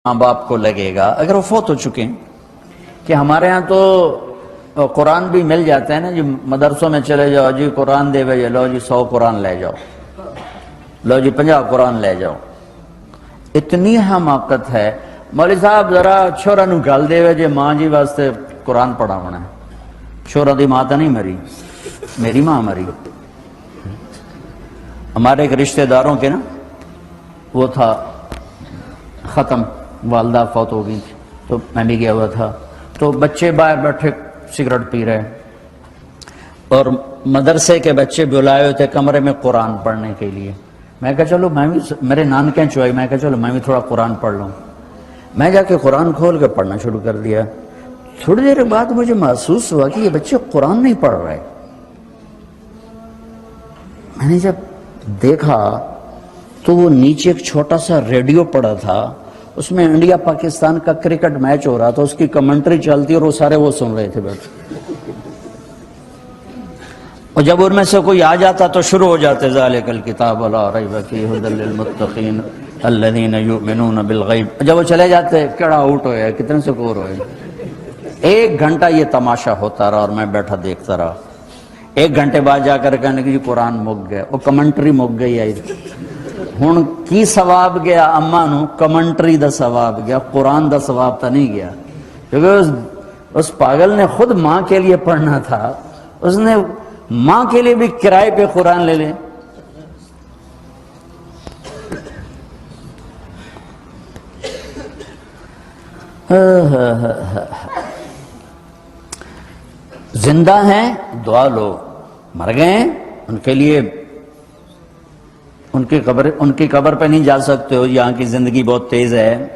ماں باپ کو لگے گا اگر وہ فوت ہو چکے ہیں کہ ہمارے ہاں تو قرآن بھی مل جاتے ہیں نا جی، مدرسوں میں چلے جاؤ جی قرآن دے بھائی، لو جی 100 قرآن لے جاؤ، لو جی 50 قرآن لے جاؤ۔ اتنی حماقت ہے، مولوی صاحب ذرا چھوڑا نو گل دے جی ماں جی واسطے قرآن پڑھا ہونا ہے، چھوڑا دی ماں تو نہیں مری، میری ماں مری۔ ہمارے ایک رشتہ داروں کے نا وہ تھا ختم، والدہ فوت ہو گئی تھی، تو میں بھی گیا ہوا تھا، تو بچے باہر بیٹھے سگریٹ پی رہے اور مدرسے کے بچے بلائے ہوئے تھے کمرے میں قرآن پڑھنے کے لیے۔ میں کہا چلو میں بھی، میرے نانکیں چوئی، میں کہا چلو میں بھی تھوڑا قرآن پڑھ لوں۔ میں جا کے قرآن کھول کے پڑھنا شروع کر دیا۔ تھوڑی دیر بعد مجھے محسوس ہوا کہ یہ بچے قرآن نہیں پڑھ رہے۔ میں نے جب دیکھا تو وہ نیچے ایک چھوٹا سا ریڈیو پڑا تھا، اس میں انڈیا پاکستان کا کرکٹ میچ ہو رہا تھا، اس کی کمنٹری چلتی اور وہ سارے وہ سن رہے تھے بیٹھے، اور جب ان میں سے کوئی آ جاتا تو شروع ہو جاتے ذالک الکتاب لا ریب فیہ ھدی للمتقین الذین یؤمنون بالغیب۔ جب وہ چلے جاتے کیڑا آؤٹ ہوئے، کتنے سکور ہوئے۔ 1 گھنٹہ یہ تماشا ہوتا رہا اور میں بیٹھا دیکھتا رہا۔ 1 گھنٹے بعد جا کر کہنے کہ جی قرآن مک گیا، وہ کمنٹری مک گئی ہے۔ ہن کی ثواب گیا اما نو، کمنٹری دا ثواب گیا، قرآن دا ثواب تا نہیں گیا، کیونکہ اس پاگل نے خود ماں کے لیے پڑھنا تھا، اس نے ماں کے لیے بھی کرائے پہ قرآن لے لے۔ زندہ ہیں دعا لو، مر گئے ہیں ان کے لیے ان کی قبر پہ نہیں جا سکتے ہو، یہاں کی زندگی بہت تیز ہے،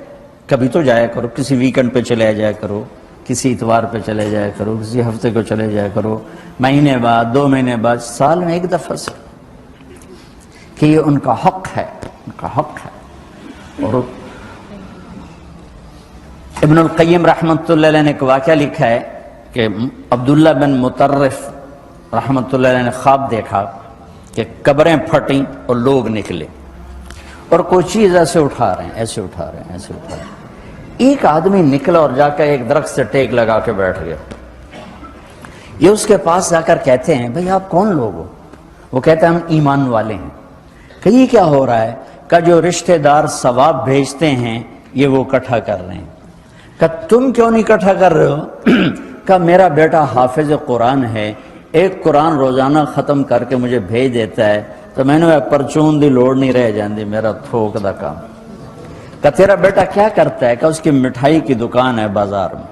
کبھی تو جایا کرو، کسی ویکنڈ پہ چلے جایا کرو، کسی اتوار پہ چلے جایا کرو، کسی ہفتے کو چلے جایا کرو، مہینے بعد، 2 مہینے بعد، سال میں 1 دفعہ سے، کہ یہ ان کا حق ہے، ان کا حق ہے۔ اور ابن القیم رحمۃ اللہ علیہ نے ایک واقعہ لکھا ہے کہ عبداللہ بن مطرف رحمۃ اللہ علیہ نے خواب دیکھا کہ قبریں پھٹیں اور لوگ نکلے اور کوئی چیز ایسے اٹھا رہے ہیں، ایسے اٹھا رہے ہیں، ایسے اٹھا رہے ہیں۔ ایک آدمی نکلا اور جا کر ایک درخت سے ٹیک لگا کے بیٹھ گیا۔ یہ اس کے پاس جا کر کہتے ہیں بھئی آپ کون لوگ ہو؟ وہ کہتے ہیں ہم ایمان والے ہیں۔ کہ یہ کیا ہو رہا ہے؟ کہ جو رشتہ دار ثواب بھیجتے ہیں یہ وہ اکٹھا کر رہے ہیں۔ کہ تم کیوں نہیں اکٹھا کر رہے ہو؟ کہ میرا بیٹا حافظ قرآن ہے، 1 قرآن روزانہ ختم کر کے مجھے بھیج دیتا ہے، تو میں نے پرچون دی لوڑ نہیں رہ جاندی، میرا تھوک دا کام۔ کہ تیرا بیٹا کیا کرتا ہے؟ کہ اس کی مٹھائی کی دکان ہے بازار میں۔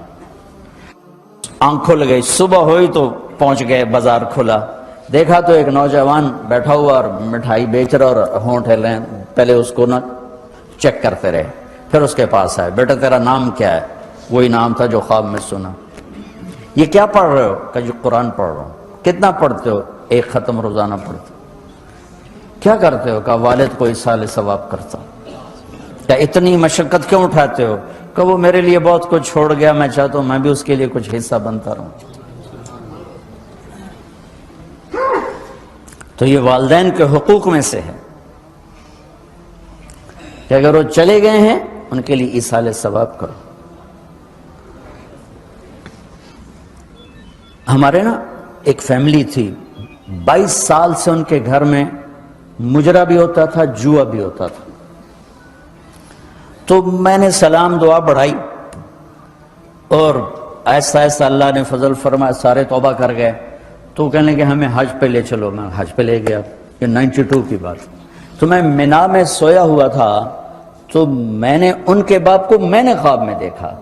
آنکھ کھل گئی، صبح ہوئی تو پہنچ گئے، بازار کھلا، دیکھا تو ایک نوجوان بیٹھا ہوا اور مٹھائی بیچ رہا اور ہونٹ ہل رہے ہیں۔ پہلے اس کو نا چیک کرتے رہے، پھر اس کے پاس آئے، بیٹا تیرا نام کیا ہے؟ وہی نام تھا جو خواب میں سنا۔ یہ کیا پڑھ رہے ہو؟ کہ جو قرآن پڑھ رہا ہوں۔ کتنا پڑھتے ہو؟ 1 ختم روزانہ پڑھتے ہو۔ کیا کرتے ہو؟ کہ والد کو ایصال ثواب کرتا ہوں۔ کہ اتنی مشقت کیوں اٹھاتے ہو؟ کہ وہ میرے لیے بہت کچھ چھوڑ گیا، میں چاہتا ہوں میں بھی اس کے لیے کچھ حصہ بنتا رہوں۔ تو یہ والدین کے حقوق میں سے ہے کہ اگر وہ چلے گئے ہیں ان کے لیے ایصال ثواب کرو۔ ہمارے نا ایک فیملی تھی، 22 سال سے ان کے گھر میں مجرا بھی ہوتا تھا، جوا بھی ہوتا تھا۔ تو میں نے سلام دعا بڑھائی اور ایسا ایسا اللہ نے فضل فرمایا، سارے توبہ کر گئے۔ تو کہنے کہ ہمیں حج پہ لے چلو، میں حج پہ لے گیا۔ یہ 92 کی بات۔ تو میں مینا میں سویا ہوا تھا، تو میں نے ان کے باپ کو میں نے خواب میں دیکھا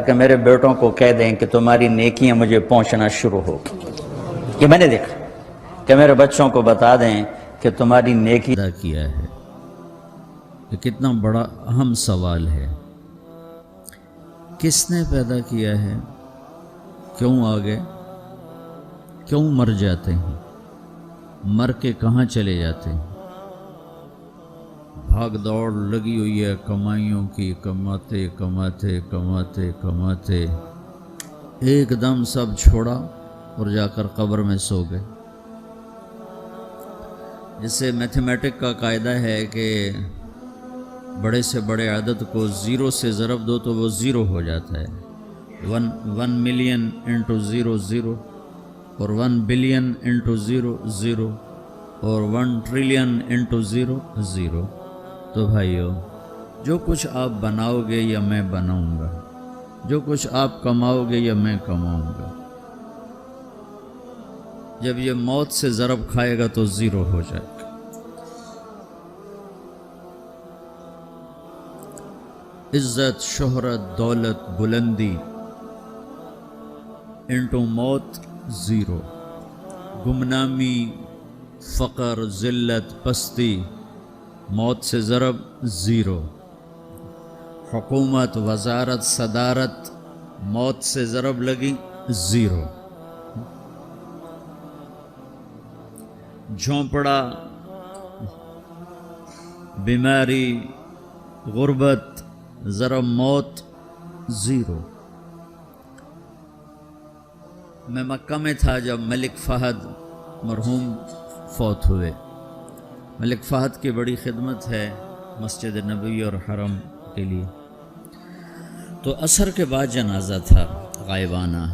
کہ میرے بیٹوں کو کہہ دیں کہ تمہاری نیکیاں مجھے پہنچنا شروع ہو۔ یہ میں نے دیکھا کہ میرے بچوں کو بتا دیں کہ تمہاری نیکی پیدا کیا ہے۔ یہ کتنا بڑا اہم سوال ہے، کس نے پیدا کیا ہے؟ کیوں آگے؟ کیوں مر جاتے ہیں؟ مر کے کہاں چلے جاتے ہیں؟ بھاگ دوڑ لگی ہوئی ہے کمائیوں کی، کماتے کماتے کماتے کماتے ایک دم سب چھوڑا اور جا کر قبر میں سو گئے۔ جس سے میتھمیٹک کا قاعدہ ہے کہ بڑے سے بڑے عدد کو 0 سے ضرب دو تو وہ 0 ہو جاتا ہے. 1 ملین انٹو 0 0 اور 1 بلین انٹو 0 0 اور 1 ٹریلین انٹو 0 0. تو بھائیو، جو کچھ آپ بناؤ گے یا میں بناؤں گا، جو کچھ آپ کماؤ گے یا میں کماؤں گا، جب یہ موت سے ضرب کھائے گا تو 0 ہو جائے گا. عزت، شہرت، دولت، بلندی انٹو موت 0. گمنامی، فقر، ذلت، پستی موت سے ضرب 0. حکومت، وزارت، صدارت موت سے ضرب لگی 0. جھونپڑا، بیماری، غربت ضرب موت 0. میں مکہ میں تھا جب ملک فہد مرحوم فوت ہوئے. ملک فہد کی بڑی خدمت ہے مسجد نبوی اور حرم کے لیے. تو عصر کے بعد جنازہ تھا غائبانہ،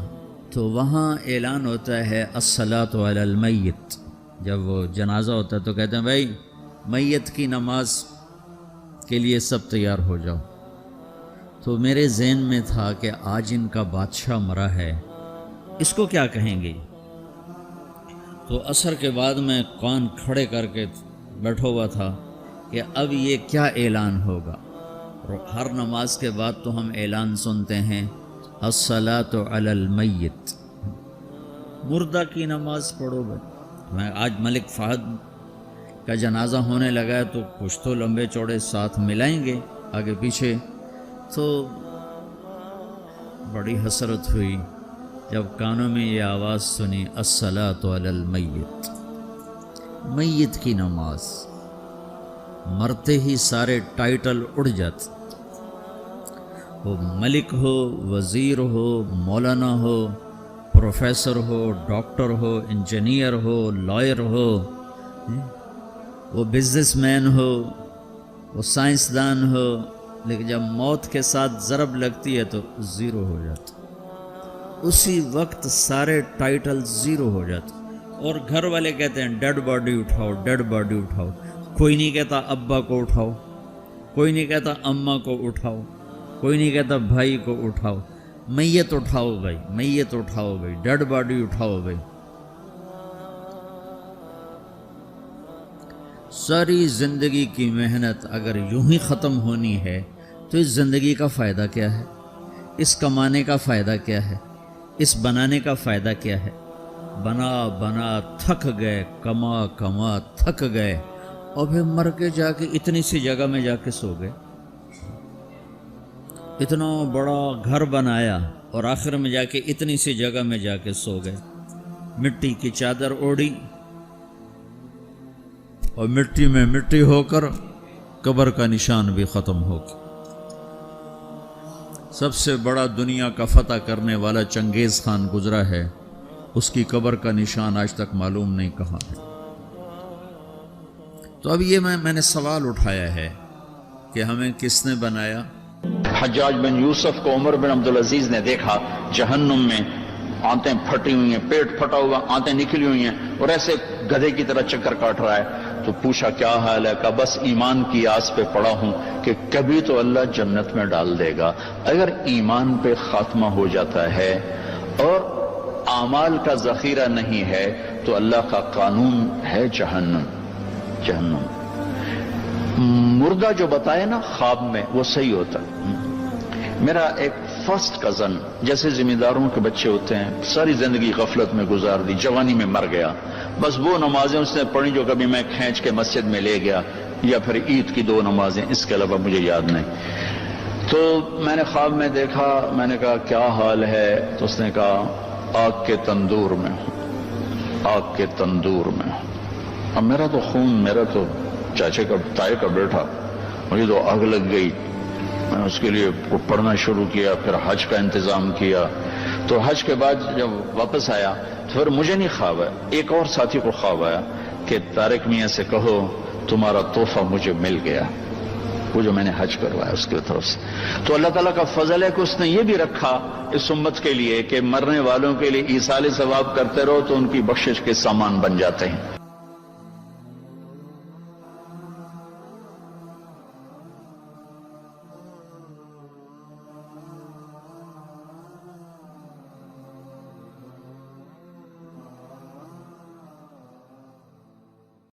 تو وہاں اعلان ہوتا ہے الصلاۃ علی المیت. جب وہ جنازہ ہوتا ہے تو کہتے ہیں بھائی میت کی نماز کے لیے سب تیار ہو جاؤ. تو میرے ذہن میں تھا کہ آج ان کا بادشاہ مرا ہے، اس کو کیا کہیں گے. تو عصر کے بعد میں کان کھڑے کر کے بیٹھا ہوا تھا کہ اب یہ کیا اعلان ہوگا. ہر نماز کے بعد تو ہم اعلان سنتے ہیں الصلاۃ علی المیت، مردہ کی نماز پڑھو. میں آج ملک فہد کا جنازہ ہونے لگا ہے تو کچھ تو لمبے چوڑے ساتھ ملائیں گے آگے پیچھے. تو بڑی حسرت ہوئی جب کانوں میں یہ آواز سنی الصلاۃ علی المیت، میت کی نماز. مرتے ہی سارے ٹائٹل اڑ جاتے، وہ ملک ہو، وزیر ہو، مولانا ہو، پروفیسر ہو، ڈاکٹر ہو، انجینئر ہو، لائر ہو، وہ بزنس مین ہو، وہ سائنسدان ہو، لیکن جب موت کے ساتھ ضرب لگتی ہے تو 0 ہو جاتا. اسی وقت سارے ٹائٹل 0 ہو جاتے. اور گھر والے کہتے ہیں ڈیڈ باڈی اٹھاؤ، ڈیڈ باڈی اٹھاؤ. کوئی نہیں کہتا ابا کو اٹھاؤ، کوئی نہیں کہتا اماں کو اٹھاؤ، کوئی نہیں کہتا بھائی کو اٹھاؤ. میت اٹھاؤ بھائی، میت اٹھاؤ بھائی، ڈیڈ باڈی اٹھاؤ بھائی. ساری زندگی کی محنت اگر یوں ہی ختم ہونی ہے تو اس زندگی کا فائدہ کیا ہے؟ اس کمانے کا فائدہ کیا ہے؟ اس بنانے کا فائدہ کیا ہے؟ بنا بنا تھک گئے، کما کما تھک گئے، اور پھر مر کے جا کے اتنی سی جگہ میں جا کے سو گئے. اتنا بڑا گھر بنایا اور آخر میں جا کے اتنی سی جگہ میں جا کے سو گئے. مٹی کی چادر اوڑھی اور مٹی میں مٹی ہو کر قبر کا نشان بھی ختم ہو گیا. سب سے بڑا دنیا کا فتح کرنے والا چنگیز خان گزرا ہے، اس کی قبر کا نشان آج تک معلوم نہیں کہاں ہے. تو اب یہ میں نے سوال اٹھایا ہے کہ ہمیں کس نے بنایا؟ حجاج بن یوسف کو عمر بن عبدالعزیز نے دیکھا جہنم میں آنتیں پھٹی ہوئی ہیں، پیٹ پھٹا ہوا، آنتیں نکلی ہوئی ہیں، اور ایسے گدھے کی طرح چکر کاٹ رہا ہے. تو پوچھا کیا حال ہے؟ کہا بس ایمان کی آس پہ پڑا ہوں کہ کبھی تو اللہ جنت میں ڈال دے گا. اگر ایمان پہ خاتمہ ہو جاتا ہے اور اعمال کا ذخیرہ نہیں ہے تو اللہ کا قانون ہے جہنم. جہنم مردہ جو بتائے نا خواب میں وہ صحیح ہوتا. میرا ایک فرسٹ کزن، جیسے ذمہ داروں کے بچے ہوتے ہیں، ساری زندگی غفلت میں گزار دی، جوانی میں مر گیا. بس وہ نمازیں اس نے پڑھی جو کبھی میں کھینچ کے مسجد میں لے گیا، یا پھر عید کی 2 نمازیں، اس کے علاوہ مجھے یاد نہیں. تو میں نے خواب میں دیکھا، میں نے کہا کیا حال ہے؟ تو اس نے کہا آگ کے تندور میں ہوں، آگ کے تندور میں ہوں. اب میرا تو خون، میرا تو چاچے کا تائے کا بیٹا، مجھے تو آگ لگ گئی. میں اس کے لیے پڑھنا شروع کیا، پھر حج کا انتظام کیا. تو حج کے بعد جب واپس آیا تو پھر مجھے نہیں خواب آیا، ایک اور ساتھی کو خواب آیا کہ طارق میاں سے کہو تمہارا تحفہ مجھے مل گیا. وہ جو میں نے حج کروایا اس کی طرف سے. تو اللہ تعالیٰ کا فضل ہے کہ اس نے یہ بھی رکھا اس امت کے لیے کہ مرنے والوں کے لیے ایصال ثواب کرتے رہو تو ان کی بخشش کے سامان بن جاتے ہیں.